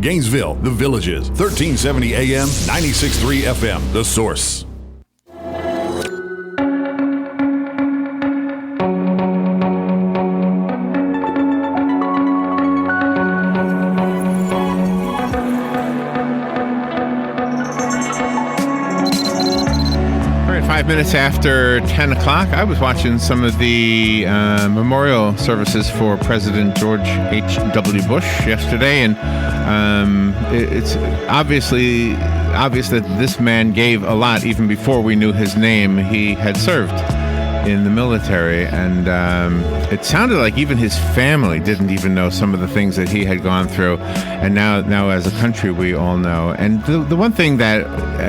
Gainesville, The Villages, 1370 AM, 96.3 FM, The Source. All right, 5 minutes after 10 o'clock, I was watching some of the memorial services for President George H.W. Bush yesterday, and it's obvious that this man gave a lot even before we knew his name. He had served in the military, and it sounded like even his family didn't even know some of the things that he had gone through, and now as a country we all know. And the one thing that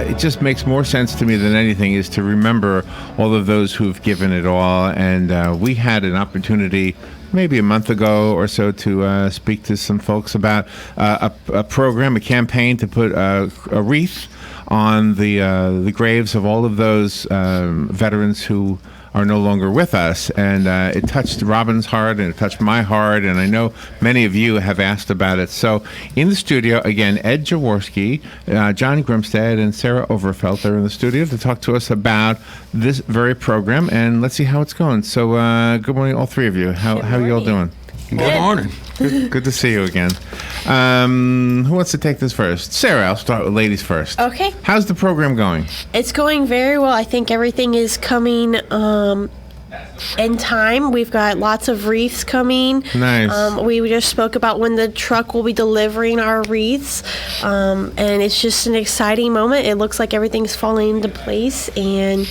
it just makes more sense to me than anything is to remember all of those who've given it all. And we had an opportunity maybe a month ago or so to speak to some folks about a program, a campaign to put a wreath on the graves of all of those veterans who are no longer with us. And it touched Robin's heart, and it touched my heart, and I know many of you have asked about it. So in the studio, again, Ed Jaworski, John Grimstead, and Sarah Overfelt are in the studio to talk to us about this very program, and let's see how it's going. So good morning, all three of you. How are you all doing? Good morning. Good to see you again. Who wants to take this first? Sarah, I'll start with ladies first. Okay. How's the program going? It's going very well. I think everything is coming in time. We've got lots of wreaths coming. Nice. We just spoke about when the truck will be delivering our wreaths, and it's just an exciting moment. It looks like everything's falling into place, and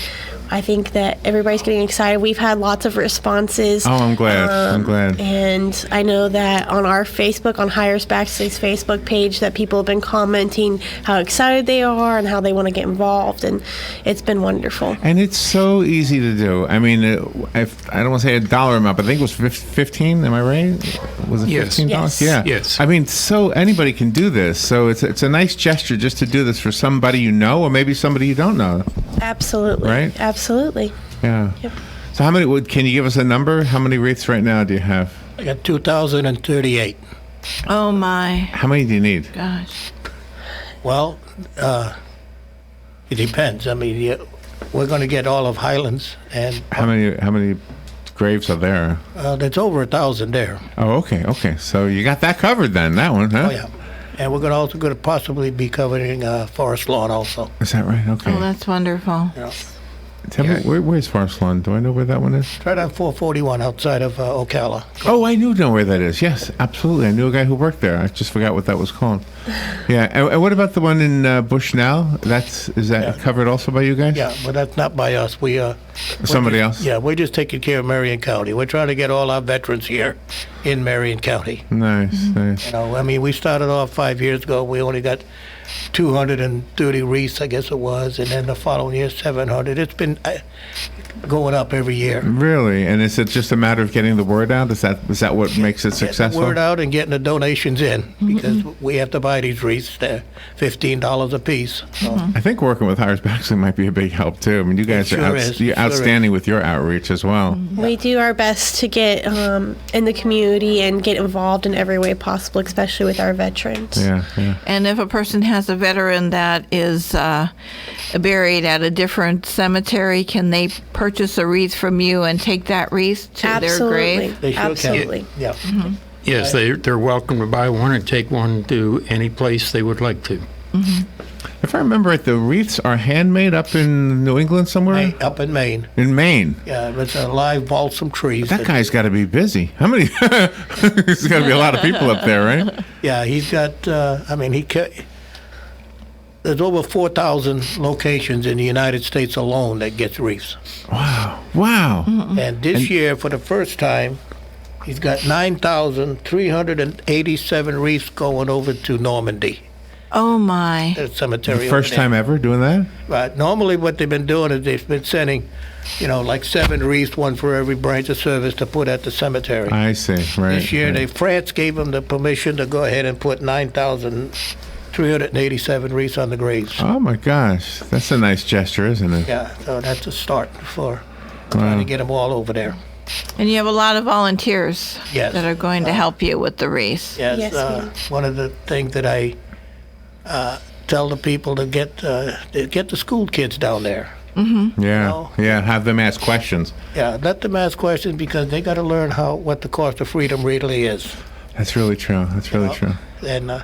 I think that everybody's getting excited. We've had lots of responses. Oh, I'm glad. And I know that on our Facebook, on Hires Baxley's Facebook page, that people have been commenting how excited they are and how they want to get involved, and it's been wonderful. And it's so easy to do. I mean, if I don't want to say a dollar amount, but I think it was 15. Am I right? Was it $15? Yes. Yeah. Yes. I mean, so anybody can do this. So it's a nice gesture just to do this for somebody you know, or maybe somebody you don't know. Absolutely. Right? Absolutely. Yeah. Yep. So how many? Can you give us a number? How many wreaths right now do you have? I got 2,038. Oh my How many do you need? gosh. Well, it depends. I mean, we're going to get all of Highlands, and How many graves are there? there's over 1,000 there. Oh, okay. So you got that covered then. That one, huh? Oh, yeah. And we're going to possibly be covering Forest Lawn also. Is that right? Okay. Oh, that's wonderful. You know. Tell me, where's Forest Lawn? Do I know where that one is? It's right on 441 outside of Ocala. Oh, I know where that is. Yes, absolutely. I knew a guy who worked there. I just forgot what that was called. Yeah. And what about the one in Bushnell? Is that covered also by you guys? Yeah, but that's not by us. Somebody else? Yeah, we're just taking care of Marion County. We're trying to get all our veterans here in Marion County. Nice. You know, I mean, we started off 5 years ago. We only got 230 wreaths, I guess it was, and then the following year 700. It's been going up every year. Really? And is it just a matter of getting the word out? Is that what makes it successful? Getting the word out and getting the donations in, because we have to buy these wreaths. They're $15 a piece. So. I think working with Hires Baxley might be a big help too. I mean, you guys you're outstanding with your outreach as well. We do our best to get in the community and get involved in every way possible, especially with our veterans. Yeah. And if a person has a veteran that is buried at a different cemetery, can they purchase a wreath from you and take that wreath to their grave? They sure Absolutely. can. Yeah. Yes, they're welcome to buy one and take one to any place they would like to. If I remember right, the wreaths are handmade up in New England somewhere? Up in Maine. In Maine? Yeah, it's a live balsam trees. That guy's got to be busy. How many? There's got to be a lot of people up there, right? Yeah, he's got, there's over 4,000 locations in the United States alone that gets wreaths. Wow. And this year, for the first time, he's got 9,387 wreaths going over to Normandy. Oh my. The cemetery. First time ever doing that? Right. Normally what they've been doing is they've been sending, like 7 wreaths, one for every branch of service to put at the cemetery. I see, right. This year, right. France gave them the permission to go ahead and put 9,387 wreaths on the graves. Oh my gosh, that's a nice gesture, isn't it? Yeah, so that's a start for trying to get them all over there. And you have a lot of volunteers Yes. that are going to help you with the wreaths. Yes, Yes, ma'am. one of the things that I tell the people to get the school kids down there. Yeah, No. yeah. Have them ask questions. Yeah, let them ask questions because they got to learn what the cost of freedom really is. That's really true. That's really true. And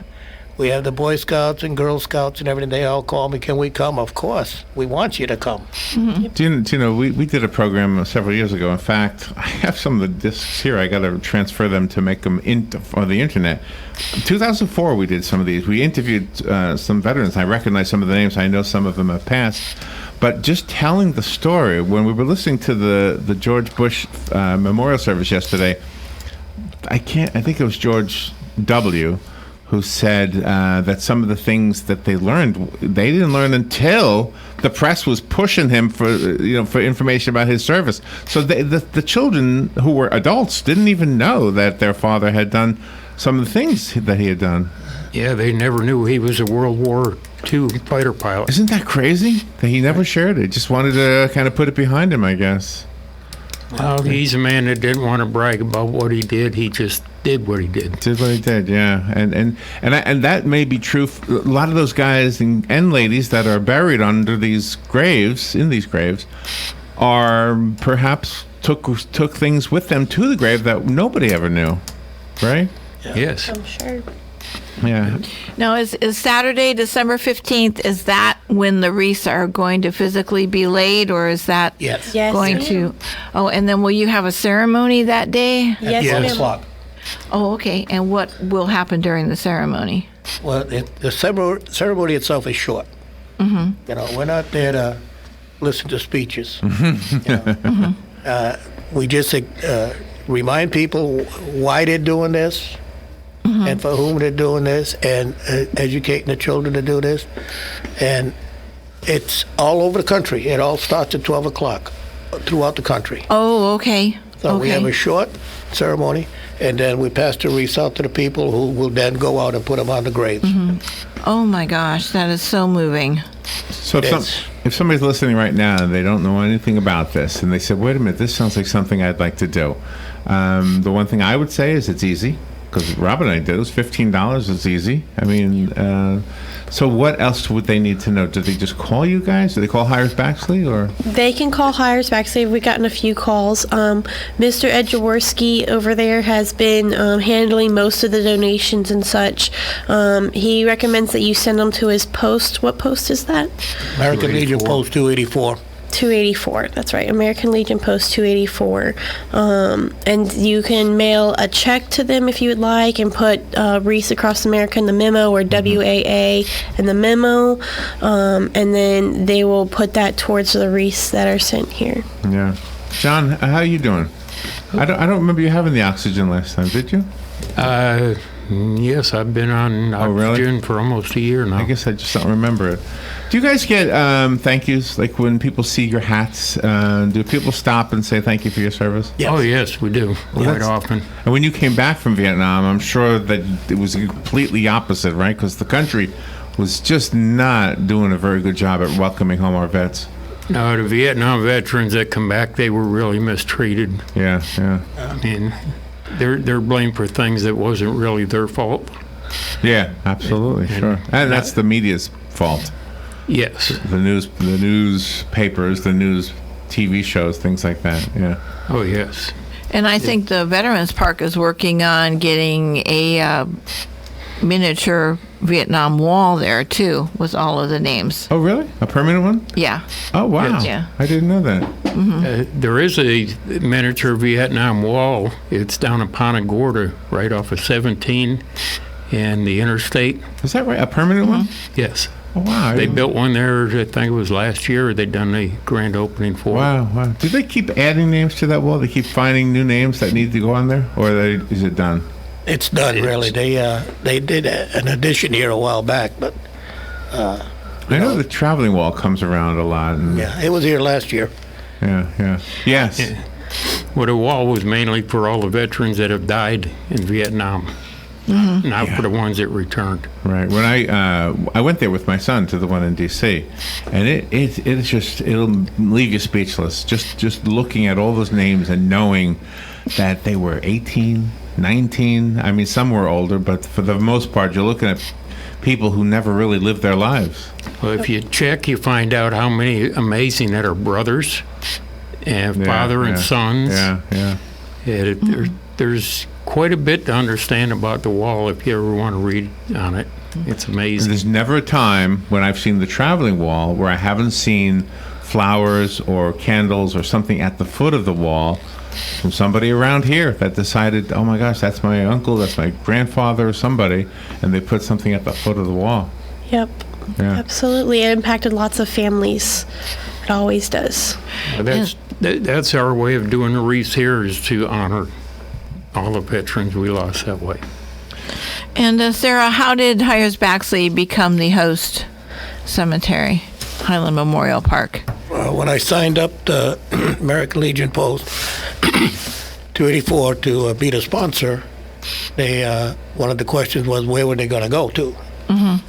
we have the Boy Scouts and Girl Scouts and everything. They all call me, can we come? Of course. We want you to come. Do you know, we did a program several years ago. In fact, I have some of the discs here. I got to transfer them to make them on the internet. In 2004, we did some of these. We interviewed some veterans. I recognize some of the names. I know some of them have passed. But just telling the story, when we were listening to the George Bush memorial service yesterday, I think it was George W., who said that some of the things that they learned, they didn't learn until the press was pushing him for information about his service. So the children who were adults didn't even know that their father had done some of the things that he had done. Yeah, they never knew he was a World War II fighter pilot. Isn't that crazy that he never shared it? Just wanted to kind of put it behind him, I guess. Well, he's a man that didn't want to brag about what he did. He just did what he did. Did what he did, yeah, and that may be true. A lot of those guys and ladies that are buried under these graves, are perhaps took things with them to the grave that nobody ever knew, right? Yes. I'm sure. Yeah. Now, is Saturday, December 15th, is that when the wreaths are going to physically be laid, or is that Yes. Yes, going ma'am. to... Oh, and then will you have a ceremony that day? Yes, At 12 ma'am. o'clock. Oh, okay. And what will happen during the ceremony? Well, the ceremony itself is short. Mm-hmm. We're not there to listen to speeches. We just remind people why they're doing this and for whom they're doing this, and educating the children to do this. And it's all over the country. It all starts at 12 o'clock throughout the country. Oh, okay. So we have Okay. a short ceremony, and then we pass the wreaths out to the people who will then go out and put them on the graves. Oh my gosh, that is so moving. So Yes. if somebody's listening right now and they don't know anything about this, and they said, "Wait a minute, this sounds like something I'd like to do," the one thing I would say is it's easy. Because Robin and I did it. It was $15. It's easy. I mean, so what else would they need to know? Do they just call you guys? Do they call Hires Baxley or? They can call Hires Baxley. We've gotten a few calls. Mr. Ed Jaworski over there has been handling most of the donations and such. He recommends that you send them to his post. What post is that? American Legion 284. Post 284. 284. That's right. American Legion Post 284. And you can mail a check to them if you would like, and put Wreaths Across America in the memo, or WAA in the memo. And then they will put that towards the wreaths that are sent here. Yeah. John, how are you doing? I don't remember you having the oxygen last time, did you? Yes, I've been on really? oxygen for almost a year now. I guess I just don't remember it. Do you guys get thank yous? Like when people see your hats, do people stop and say thank you for your service? Yes. Oh, yes, we do. Quite that's- often. And when you came back from Vietnam, I'm sure that it was completely opposite, right? Because the country was just not doing a very good job at welcoming home our vets. No, the Vietnam veterans that come back, they were really mistreated. Yeah, yeah. I mean, they're blamed for things that wasn't really their fault. Yeah, absolutely, sure. And that's the media's fault. Yes. The newspapers, the news TV shows, things like that. Yeah. Oh, yes. And I think the Veterans Park is working on getting a miniature Vietnam Wall there too, with all of the names. Oh, really? A permanent one? Yeah. Oh, wow. Yeah. I didn't know that. There is a miniature Vietnam Wall. It's down in Punta Gorda, right off of 17 and the interstate. Is that right? A permanent one? Yes. Oh, wow. I They didn't- built one there, I think it was last year. They done the grand opening for it. Wow, wow. Do they keep adding names to that wall? They keep finding new names that need to go on there? Or is it done? It's done, really. They did an addition here a while back, but I know the traveling wall comes around a lot. And, yeah, it was here last year. yeah. Yes. Yeah. Well, the wall was mainly for all the veterans that have died in Vietnam. not for the ones that returned. Right. When I went there with my son to the one in D.C., and it's just, it'll leave you speechless. Just looking at all those names and knowing that they were 18, 19. I mean, some were older, but for the most part, you're looking at people who never really lived their lives. Well, if you check, you find out how many amazing that are brothers and father and sons. Yeah. There's quite a bit to understand about the wall if you ever want to read on it. It's amazing. There's never a time when I've seen the traveling wall where I haven't seen flowers or candles or something at the foot of the wall from somebody around here that decided, oh my gosh, that's my uncle, that's my grandfather or somebody, and they put something at the foot of the wall. Yep. Yeah. Absolutely. It impacted lots of families. It always does. Well, that's our way of doing the wreaths here, is to honor all the veterans we lost that way. And Sarah, how did Hyers-Baxley become the host cemetery, Highland Memorial Park? When I signed up the American Legion Post 284 to be the sponsor, they one of the questions was where were they going to go to.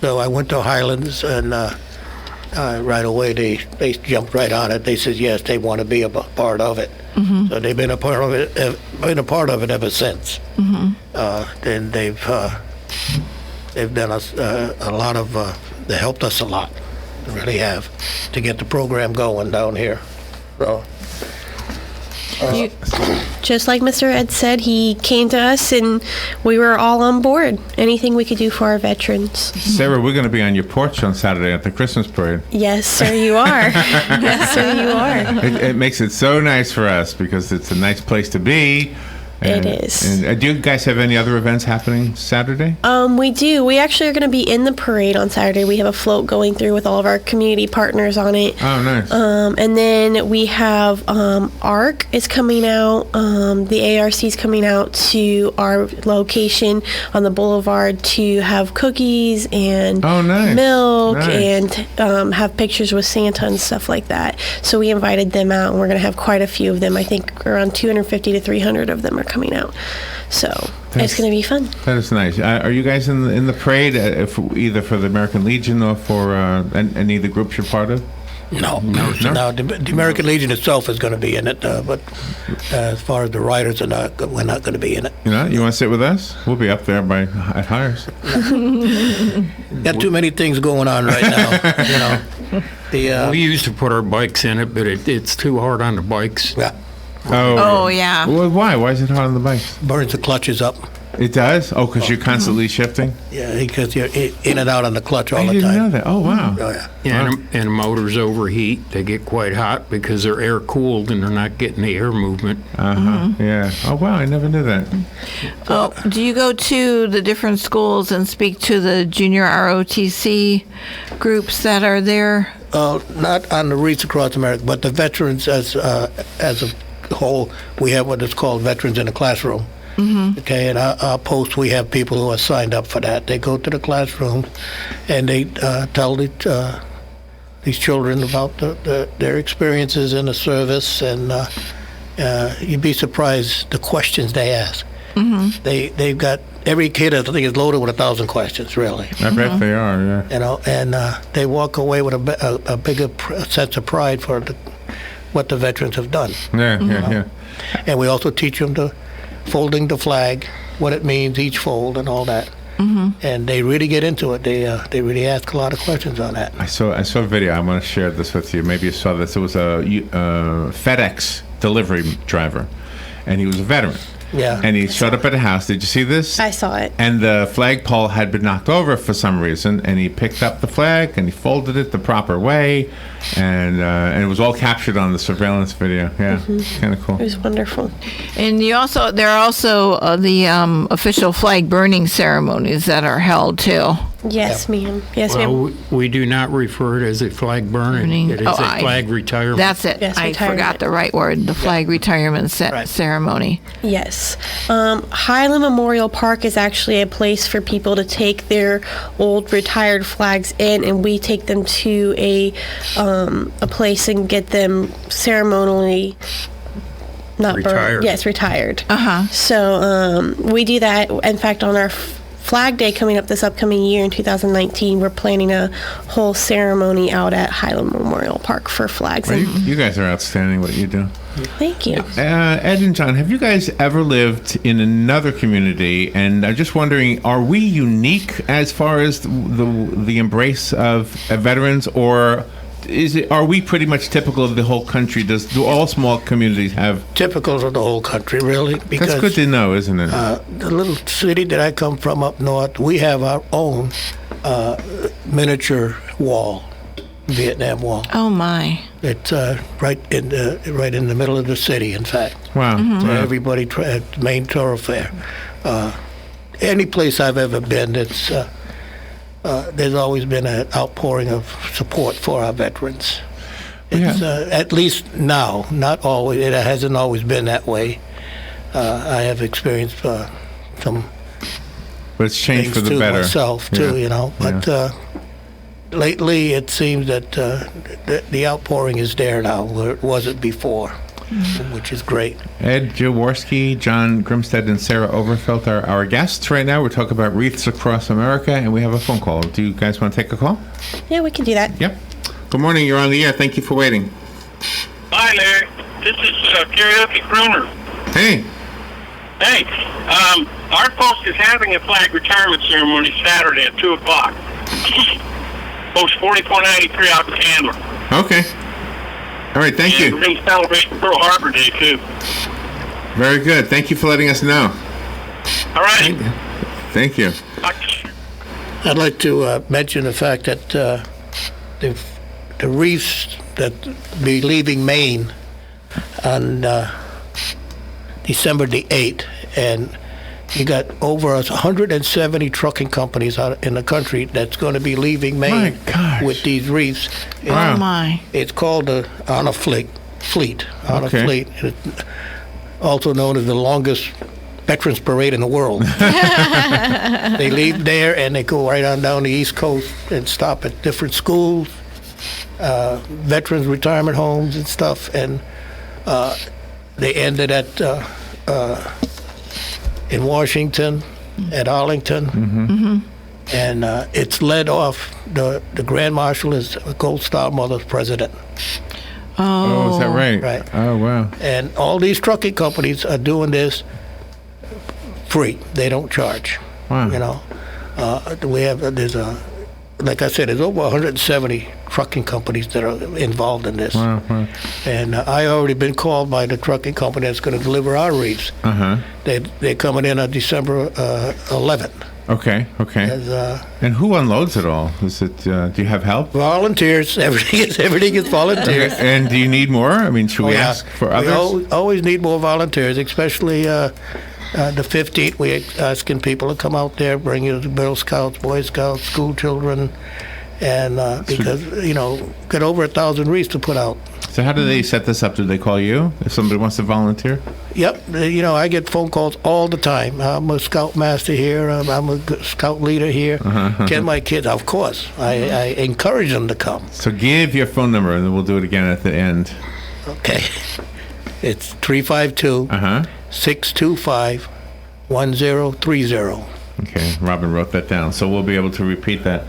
So I went to Highlands, and right away they jumped right on it. They said yes, they want to be a part of it. So they've been a part of it ever since. Then they've done us a lot of they helped us a lot. They really have, to get the program going down here. So Just like Mr. Ed said, he came to us and we were all on board. Anything we could do for our veterans. Sarah, we're going to be on your porch on Saturday at the Christmas parade. Yes, sir, you are. Yes, sir, you are. It makes it so nice for us because it's a nice place to be. It is. And do you guys have any other events happening Saturday? We do. We actually are going to be in the parade on Saturday. We have a float going through with all of our community partners on it. Oh, nice. And then we have ARC is coming out. The ARC is coming out to our location on the boulevard to have cookies and milk and have pictures with Santa and stuff like that. So we invited them out, and we're going to have quite a few of them. I think around 250 to 300 of them are coming out. So it's going to be fun. That is nice. Are you guys in the parade, either for the American Legion or for any of the groups you're part of? No. The American Legion itself is going to be in it, but as far as the riders we're not going to be in it. You want to sit with us? We'll be up there at Hyers. Got too many things going on right now. We used to put our bikes in it, but it's too hard on the bikes. Yeah. Oh, yeah. Well, why? Why is it hard on the bikes? Burns the clutches up. It does? Oh, because you're constantly shifting? Yeah, because you're in and out on the clutch all the time. I didn't know that. Oh, wow. Oh, yeah. Yeah, and motors overheat. They get quite hot because they're air cooled and they're not getting the air movement. Yeah. Oh, wow. I never knew that. Oh, do you go to the different schools and speak to the junior ROTC groups that are there? Not on the Wreaths Across America, but the veterans as a whole. We have what is called Veterans in the Classroom. Okay, and our post, we have people who are signed up for that. They go to the classroom and they tell these children about their experiences in the service, and you'd be surprised the questions they ask. They've got, every kid, I think, is loaded with 1,000 questions, really. I bet they are, yeah. And they walk away with a bigger sense of pride for what the veterans have done. Yeah. And we also teach them folding the flag, what it means, each fold, and all that. And they really get into it. They really ask a lot of questions on that. I saw a video. I want to share this with you. Maybe you saw this. It was a FedEx delivery driver, and he was a veteran. Yeah. And he showed up at a house. Did you see this? I saw it. And the flagpole had been knocked over for some reason, and he picked up the flag and he folded it the proper way, and it was all captured on the surveillance video. Yeah, kind of cool. It was wonderful. And there are also the official flag burning ceremonies that are held too. Yes, ma'am. Yes, ma'am. Well, we do not refer it as a flag burning. It is a flag retirement. That's it. Yes, I retirement. forgot the right word. The flag retirement ceremony. Yes. Highland Memorial Park is actually a place for people to take their old retired flags in, and we take them to a place and get them ceremonially not Retired. burned. Yes, retired. Uh-huh. So we do that. In fact, on our Flag Day coming up this upcoming year in 2019, we're planning a whole ceremony out at Highland Memorial Park for flags. Well, you guys are outstanding what you do. Thank you. Ed and John, have you guys ever lived in another community? And I'm just wondering, are we unique as far as the embrace of veterans, or are we pretty much typical of the whole country? Do all small communities have? Typical of the whole country, really. Because that's good to know, isn't it? The little city that I come from up north, we have our own miniature wall, Vietnam Wall. Oh my! It's right in the middle of the city. In fact, wow. So everybody main thoroughfare. Any place I've ever been, it's. There's always been an outpouring of support for our veterans. It's, at least now, not always. It hasn't always been that way. I have experienced some but it's changed things for the better myself too, you know. But lately, it seems that the outpouring is there now, where it wasn't before. Which is great. Ed Jaworski, John Grimstead, and Sarah Overfelt are our guests right now. We're talking about Wreaths across America, and we have a phone call. Do you guys want to take a call? Yeah, we can do that. Yep. Good morning. You're on the air. Thank you for waiting. Hi, Larry. This is Karaoke Crooner. Hey. Hey, our post is having a flag retirement ceremony Saturday at 2 o'clock. Post 4493 out in Candler. Okay. All right, thank you. We're going to celebrate Pearl Harbor Day, too. Very good. Thank you for letting us know. All right. Thank you. I'd like to mention the fact that the Wreaths that be leaving Maine on December the 8th, and you got over 170 trucking companies out in the country that's going to be leaving Maine with these Wreaths. Wow. Oh my! It's called the Honor Fleet. Honor Fleet. It's also known as the longest veterans parade in the world. They leave there and they go right on down the East Coast and stop at different schools, veterans retirement homes and stuff, and they ended at in Washington, at Arlington, and it's led off. The Grand Marshal is Gold Star Mother's president. Oh, is that right? Right. Oh, wow. And all these trucking companies are doing this free. They don't charge. Wow. You know, like I said, there's over 170 trucking companies that are involved in this. Wow. And I already been called by the trucking company that's going to deliver our Wreaths. They're coming in on December 11th. Okay. And who unloads it all? Is it? Do you have help? Volunteers. Everything is volunteers. And do you need more? I mean, should we ask for others? We always need more volunteers, especially the 15th. We're asking people to come out there, bring you the Girl Scouts, Boy Scouts, school children, and because, got over 1,000 wreaths to put out. So how do they set this up? Do they call you if somebody wants to volunteer? Yep. I get phone calls all the time. I'm a scout master here. I'm a scout leader here. Get my kids, of course. I encourage them to come. So give your phone number, and then we'll do it again at the end. Okay. It's 352-625-1030. Okay. Robin wrote that down, so we'll be able to repeat that.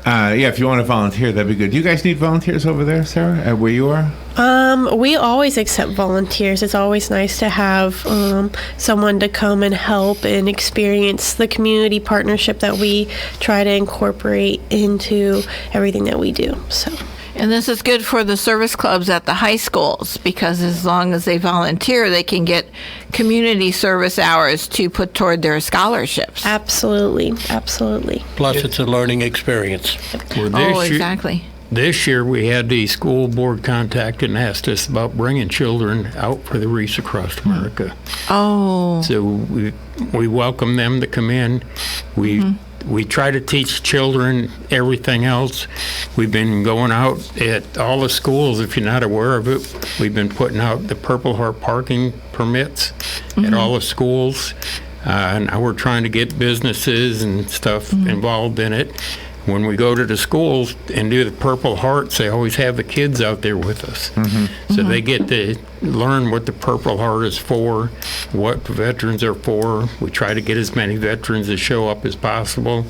If you want to volunteer, that'd be good. Do you guys need volunteers over there, Sarah, where you are? We always accept volunteers. It's always nice to have someone to come and help and experience the community partnership that we try to incorporate into everything that we do. And this is good for the service clubs at the high schools, because as long as they volunteer, they can get community service hours to put toward their scholarships. Absolutely. Plus, it's a learning experience. Well, Exactly. This year, we had the school board contacted and asked us about bringing children out for the Wreaths across America. Oh. So we welcome them to come in. We try to teach children everything else. We've been going out at all the schools. If you're not aware of it, we've been putting out the Purple Heart parking permits at all the schools. Now we're trying to get businesses and stuff involved in it. when we go to the schools and do the Purple Hearts, they always have the kids out there with us. So they get to learn what the Purple Heart is for, what veterans are for. We try to get as many veterans to show up as possible.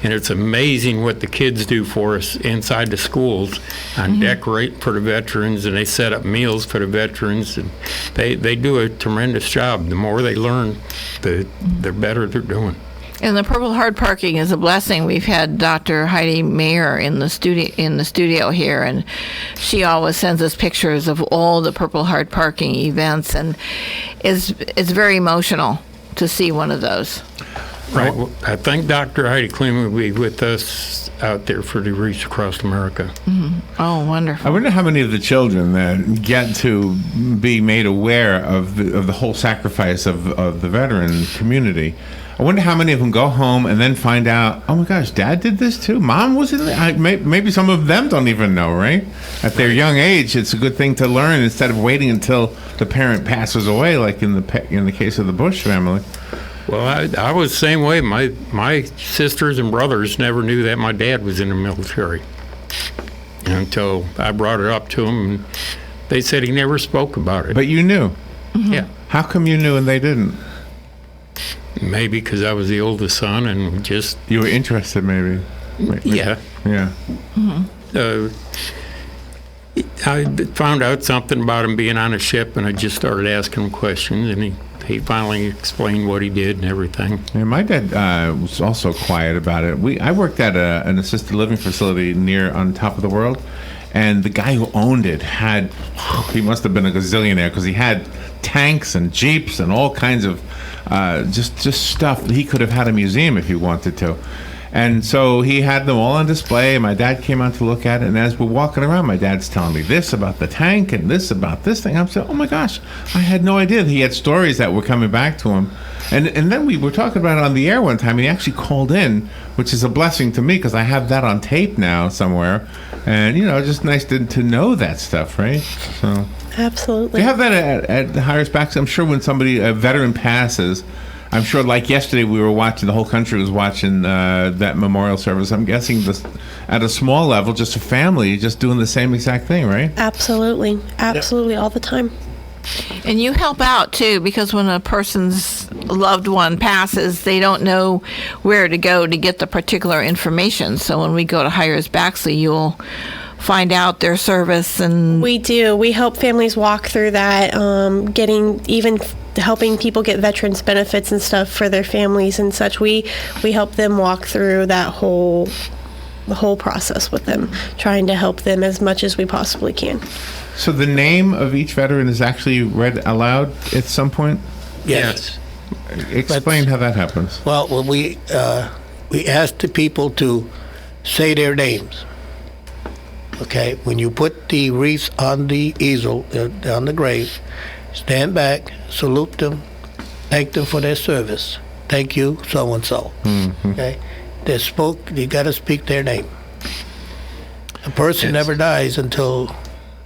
And it's amazing what the kids do for us inside the schools on decorate for the veterans, and they set up meals for the veterans. And they do a tremendous job. The more they learn, the better they're doing. And the Purple Heart parking is a blessing. We've had Dr. Heidi Mayer in the studio here, and she always sends us pictures of all the Purple Heart parking events, and it's very emotional to see one of those. Right. Well, I think Dr. Heidi Kleeman will be with us out there for the Wreaths Across America. Oh, wonderful. I wonder how many of the children that get to be made aware of the whole sacrifice of the veteran community. I wonder how many of them go home and then find out, oh my gosh, Dad did this too? Mom was in there? Maybe some of them don't even know, right? At their young age, it's a good thing to learn instead of waiting until the parent passes away, like in the case of the Bush family. Well, I was the same way. My sisters and brothers never knew that my dad was in the military until I brought it up to them, and they said he never spoke about it. But you knew? Yeah. How come you knew and they didn't? Maybe because I was the oldest son and just... You were interested, maybe. Yeah. Yeah. I found out something about him being on a ship, and I just started asking him questions, and he finally explained what he did and everything. Yeah, my dad was also quiet about it. I worked at an assisted living facility near on top of the world, and the guy who owned it he must have been a gazillionaire because he had tanks and jeeps and all kinds of just stuff. He could have had a museum if he wanted to. And so he had them all on display. My dad came out to look at it, and as we're walking around, my dad's telling me this about the tank and this about this thing. I'm saying, oh my gosh, I had no idea. He had stories that were coming back to him. And then we were talking about it on the air one time, and he actually called in, which is a blessing to me because I have that on tape now somewhere. And, just nice to know that stuff, right? So Absolutely. They have that at the highest backs. I'm sure when a veteran passes, I'm sure like yesterday we were watching, the whole country was watching that memorial service. I'm guessing at a small level, just a family just doing the same exact thing, right? Absolutely. Absolutely. All the time. And you help out too, because when a person's loved one passes, they don't know where to go to get the particular information. So when we go to Hires Baxley, you'll find out their service. And we do. We help families walk through that, helping people get veterans benefits and stuff for their families and such. We help them walk through the whole process with them, trying to help them as much as we possibly can. So the name of each veteran is actually read aloud at some point? Yes. Explain how that happens. Well, we ask the people to say their names. Okay, when you put the wreaths on the easel, on the grave, stand back, salute them, thank them for their service. Thank you, so-and-so. Mm-hmm. Okay? You got to speak their name. A person never dies until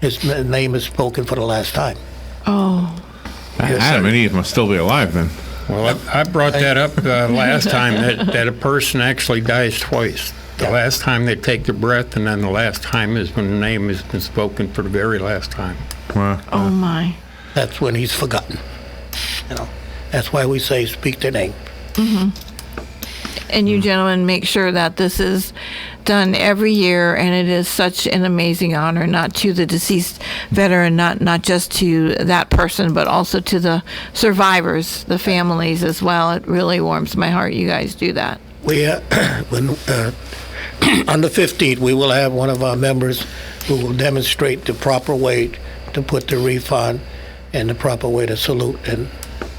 his name is spoken for the last time. Oh. Adam and Eve must still be alive then. Well, I brought that up last time, that a person actually dies twice. The last time they take their breath, and then the last time is when the name has been spoken for the very last time. Wow. Oh, my. That's when he's forgotten. That's why we say speak their name. Mm-hmm. And you gentlemen make sure that this is done every year, and it is such an amazing honor, not to the deceased veteran, not just to that person, but also to the survivors, the families as well. It really warms my heart you guys do that. We on the 15th, we will have one of our members who will demonstrate the proper way to put the wreath on and the proper way to salute. And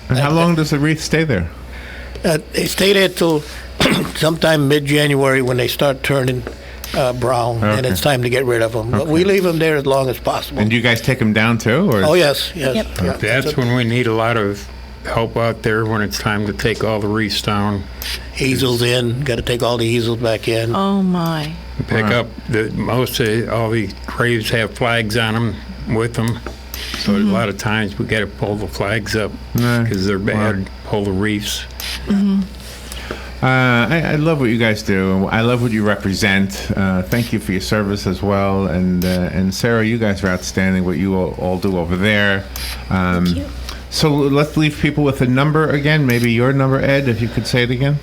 how long does the wreath stay there? They stay there till sometime mid-January when they start turning brown, and it's time to get rid of them. Okay. But we leave them there as long as possible. And do you guys take them down too? Or? Oh, yes. Yep. That's when we need a lot of help out there when it's time to take all the wreaths down. Easels in, got to take all the easels back in. Oh, my. Pick up, most of all the graves have flags on them with them. So a lot of times we got to pull the flags up because they're bad, pull the wreaths. Mm-hmm. I love what you guys do. I love what you represent. Thank you for your service as well. And Sarah, you guys are outstanding, what you all do over there. Thank you. So let's leave people with a number again. Maybe your number, Ed, if you could say it again.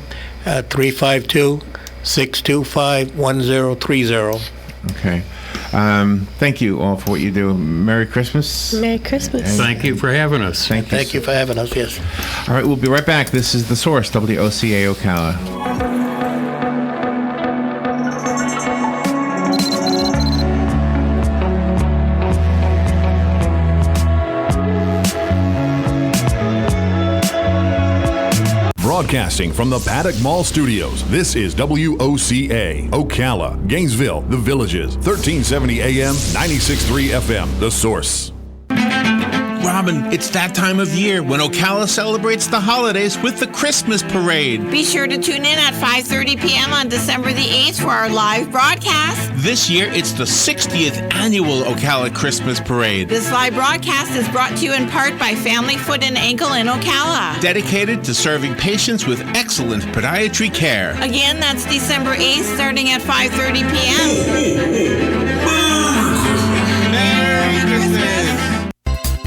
352-625-1030. Okay. Thank you all for what you do. Merry Christmas. Merry Christmas. Thank you for having us. Thank you for having us, yes. All right, we'll be right back. This is The Source, WOCA Ocala. Broadcasting from the Paddock Mall Studios, this is WOCA, Ocala, Gainesville, The Villages, 1370 AM, 96.3 FM, The Source. Robin, it's that time of year when Ocala celebrates the holidays with the Christmas Parade. Be sure to tune in at 5:30 p.m. on December the 8th for our live broadcast. This year, it's the 60th annual Ocala Christmas Parade. This live broadcast is brought to you in part by Family Foot and Ankle in Ocala. Dedicated to serving patients with excellent podiatry care. Again, that's December 8th, starting at 5:30 p.m.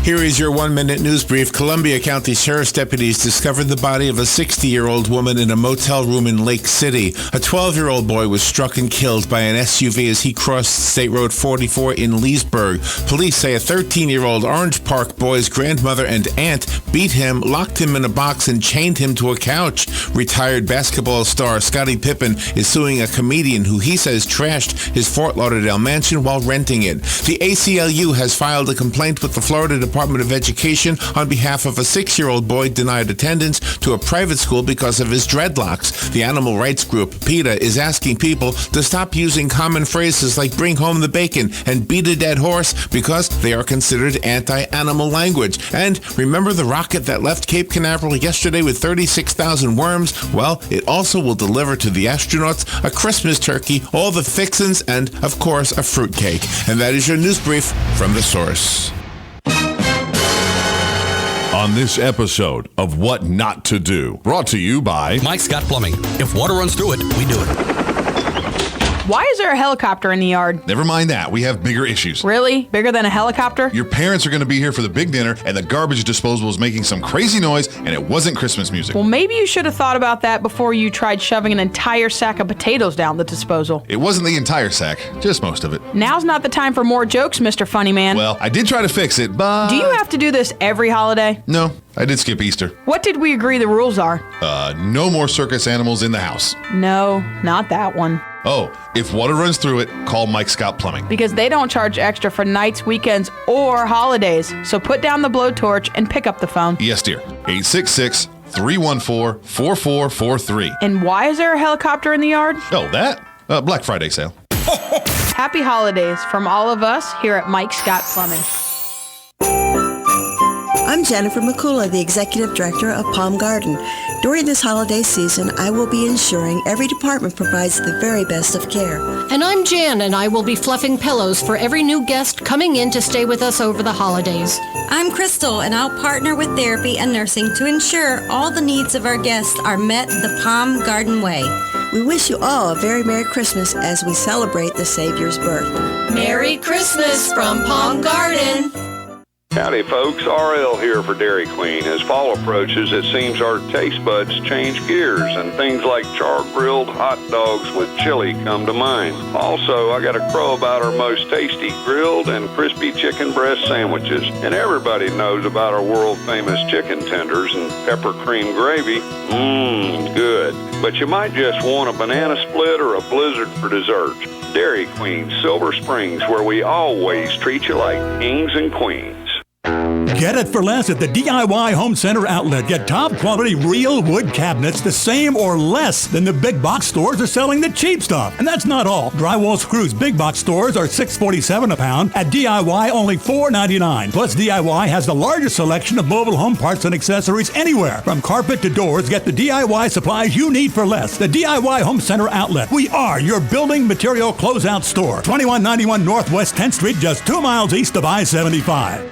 Here is your 1-minute news brief. Columbia County Sheriff's deputies discovered the body of a 60-year-old woman in a motel room in Lake City. A 12-year-old boy was struck and killed by an SUV as he crossed State Road 44 in Leesburg. Police say a 13-year-old Orange Park boy's grandmother and aunt beat him, locked him in a box, and chained him to a couch. Retired basketball star Scottie Pippen is suing a comedian who he says trashed his Fort Lauderdale mansion while renting it. The ACLU has filed a complaint with the Florida Department of Education on behalf of a 6-year-old boy denied attendance to a private school because of his dreadlocks. The animal rights group PETA is asking people to stop using common phrases like bring home the bacon and beat a dead horse because they are considered anti-animal language. And remember the rocket that left Cape Canaveral yesterday with 36,000 worms? Well, it also will deliver to the astronauts a Christmas turkey, all the fixins, and, of course, a fruitcake. And that is your news brief from The Source. On this episode of What Not to Do, brought to you by Mike Scott Plumbing. If water runs through it, we do it. Why is there a helicopter in the yard? Never mind that. We have bigger issues. Really? Bigger than a helicopter? Your parents are going to be here for the big dinner, and the garbage disposal is making some crazy noise, and it wasn't Christmas music. Well, maybe you should have thought about that before you tried shoving an entire sack of potatoes down the disposal. It wasn't the entire sack, just most of it. Now's not the time for more jokes, Mr. Funny Man. Well, I did try to fix it, but... Do you have to do this every holiday? No, I did skip Easter. What did we agree the rules are? No more circus animals in the house. No, not that one. Oh, if water runs through it, call Mike Scott Plumbing. Because they don't charge extra for nights, weekends, or holidays. So put down the blowtorch and pick up the phone. Yes, dear. 866-314-4443. And why is there a helicopter in the yard? Oh, that? Black Friday sale. Happy holidays from all of us here at Mike Scott Plumbing. I'm Jennifer McCullough, the Executive Director of Palm Garden. During this holiday season, I will be ensuring every department provides the very best of care. And I'm Jan, and I will be fluffing pillows for every new guest coming in to stay with us over the holidays. I'm Crystal, and I'll partner with therapy and nursing to ensure all the needs of our guests are met the Palm Garden way. We wish you all a very Merry Christmas as we celebrate the Savior's birth. Merry Christmas from Palm Garden. Howdy folks, RL here for Dairy Queen. As fall approaches, it seems our taste buds change gears and things like char-grilled hot dogs with chili come to mind. Also, I got a crow about our most tasty grilled and crispy chicken breast sandwiches. And everybody knows about our world-famous chicken tenders and pepper cream gravy. Good. But you might just want a banana split or a blizzard for dessert. Dairy Queen, Silver Springs, where we always treat you like kings and queens. Get it for less at the DIY Home Center outlet. Get top quality real wood cabinets the same or less than the big box stores are selling the cheap stuff. And that's not all. Drywall screws big box stores are $6.47 a pound. At DIY, only $4.99. Plus, DIY has the largest selection of mobile home parts and accessories anywhere. From carpet to doors, get the DIY supplies you need for less. The DIY Home Center outlet. We are your building material closeout store. 2191 Northwest 10th Street, just 2 miles east of I-75.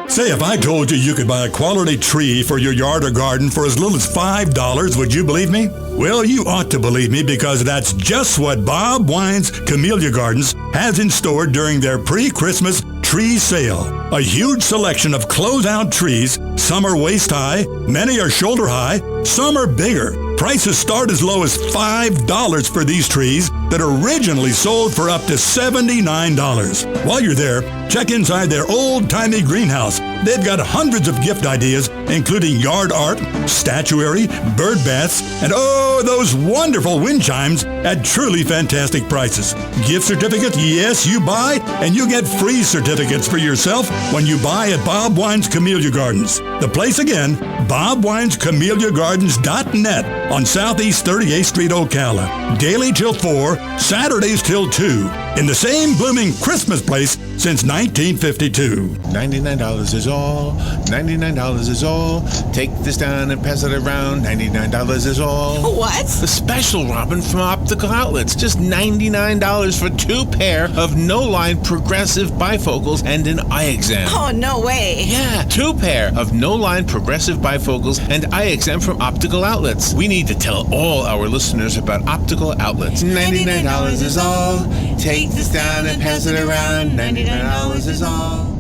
Say, if I told you you could buy a quality tree for your yard or garden for as little as $5, would you believe me? Well, you ought to believe me, because that's just what Bob Wine's Camellia Gardens has in store during their pre-Christmas tree sale. A huge selection of closeout trees. Some are waist high, many are shoulder high, some are bigger. Prices start as low as $5 for these trees that originally sold for up to $79. While you're there, check inside their old-timey greenhouse. They've got hundreds of gift ideas, including yard art, statuary, bird baths, and those wonderful wind chimes at truly fantastic prices. Gift certificates, yes, you buy, and you get free certificates for yourself when you buy at Bob Wine's Camellia Gardens. The place again, bobwinescameliagardens.net on Southeast 38th Street, Ocala. Daily till 4, Saturdays till 2. In the same blooming Christmas place since 1952. $99 is all. $99 is all. Take this down and pass it around. $99 is all. What? The special, Robin, from Optical Outlets. Just $99 for 2 pair of no-line progressive bifocals and an eye exam. Oh, no way. Yeah, 2 pair of no-line progressive bifocals and eye exam from Optical Outlets. We need to tell all our listeners about Optical Outlets. $99 is all. Take this down and pass it around. $99 is all.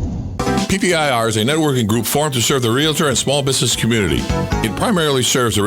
PPIR is a networking group formed to serve the realtor and small business community. It primarily serves the